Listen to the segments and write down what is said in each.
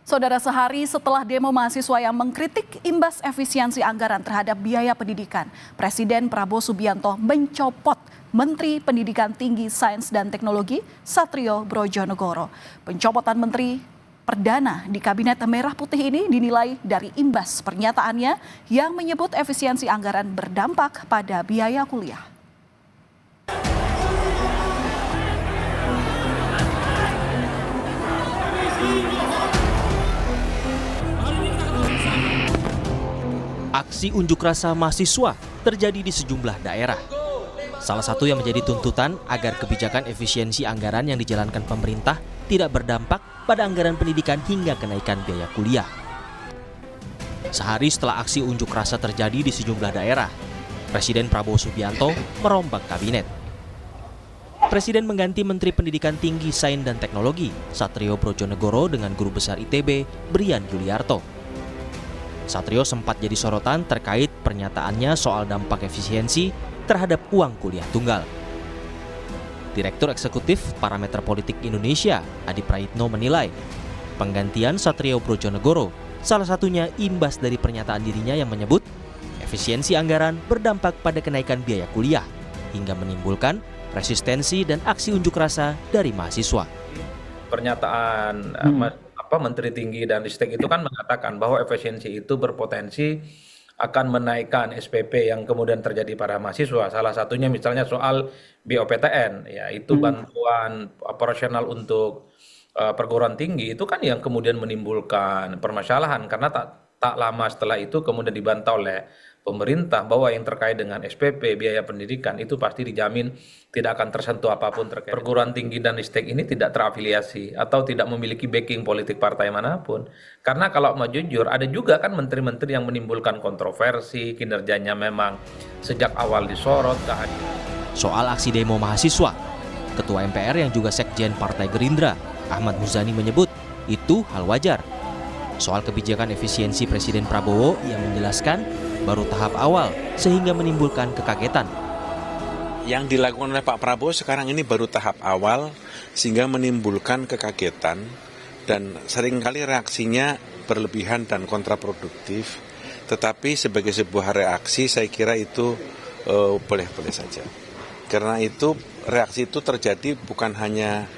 Saudara, sehari setelah demo mahasiswa yang mengkritik imbas efisiensi anggaran terhadap biaya pendidikan, Presiden Prabowo Subianto mencopot Menteri Pendidikan Tinggi, Sains dan Teknologi Satrio Brojonegoro. Pencopotan Menteri Perdana di Kabinet Merah Putih ini dinilai dari imbas pernyataannya yang menyebut efisiensi anggaran berdampak pada biaya kuliah. Aksi unjuk rasa mahasiswa terjadi di sejumlah daerah. Salah satu yang menjadi tuntutan agar kebijakan efisiensi anggaran yang dijalankan pemerintah tidak berdampak pada anggaran pendidikan hingga kenaikan biaya kuliah. Sehari setelah aksi unjuk rasa terjadi di sejumlah daerah, Presiden Prabowo Subianto merombak kabinet. Presiden mengganti Menteri Pendidikan Tinggi, Sains dan Teknologi Satrio Brojonegoro dengan Guru Besar ITB Brian Yuliarto. Satrio sempat jadi sorotan terkait pernyataannya soal dampak efisiensi terhadap uang kuliah tunggal. Direktur Eksekutif Parameter Politik Indonesia, Adi Praitno menilai, penggantian Satrio Brojonegoro salah satunya imbas dari pernyataan dirinya yang menyebut efisiensi anggaran berdampak pada kenaikan biaya kuliah, hingga menimbulkan resistensi dan aksi unjuk rasa dari mahasiswa. Pernyataan Menteri Tinggi dan Ristek itu kan mengatakan bahwa efisiensi itu berpotensi akan menaikkan SPP yang kemudian terjadi pada mahasiswa. Salah satunya misalnya soal BOPTN, yaitu bantuan operasional untuk perguruan tinggi, itu kan yang kemudian menimbulkan permasalahan karena tak lama setelah itu kemudian dibantah oleh pemerintah bahwa yang terkait dengan SPP, biaya pendidikan itu pasti dijamin tidak akan tersentuh apapun terkait. Perguruan tinggi dan Ristek ini tidak terafiliasi atau tidak memiliki backing politik partai manapun. Karena kalau mau jujur, ada juga kan menteri-menteri yang menimbulkan kontroversi, kinerjanya memang sejak awal disorot. Soal aksi demo mahasiswa, Ketua MPR yang juga Sekjen Partai Gerindra, Ahmad Muzani menyebut itu hal wajar. Soal kebijakan efisiensi Presiden Prabowo yang menjelaskan baru tahap awal sehingga menimbulkan kekagetan. Yang dilakukan oleh Pak Prabowo sekarang ini baru tahap awal sehingga menimbulkan kekagetan dan seringkali reaksinya berlebihan dan kontraproduktif. Tetapi sebagai sebuah reaksi saya kira itu boleh-boleh saja. Karena itu reaksi itu terjadi bukan hanya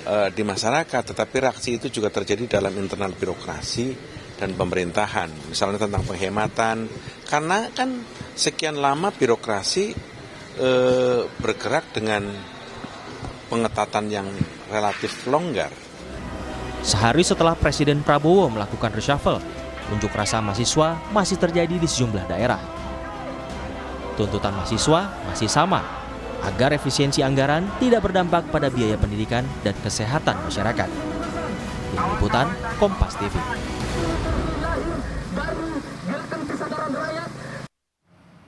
di masyarakat, tetapi reaksi itu juga terjadi dalam internal birokrasi dan pemerintahan, misalnya tentang penghematan, karena kan sekian lama birokrasi bergerak dengan pengetatan yang relatif longgar. Sehari setelah Presiden Prabowo melakukan reshuffle, unjuk rasa mahasiswa masih terjadi di sejumlah daerah. Tuntutan mahasiswa masih sama, agar efisiensi anggaran tidak berdampak pada biaya pendidikan dan kesehatan masyarakat. Tim Liputan, Kompas TV.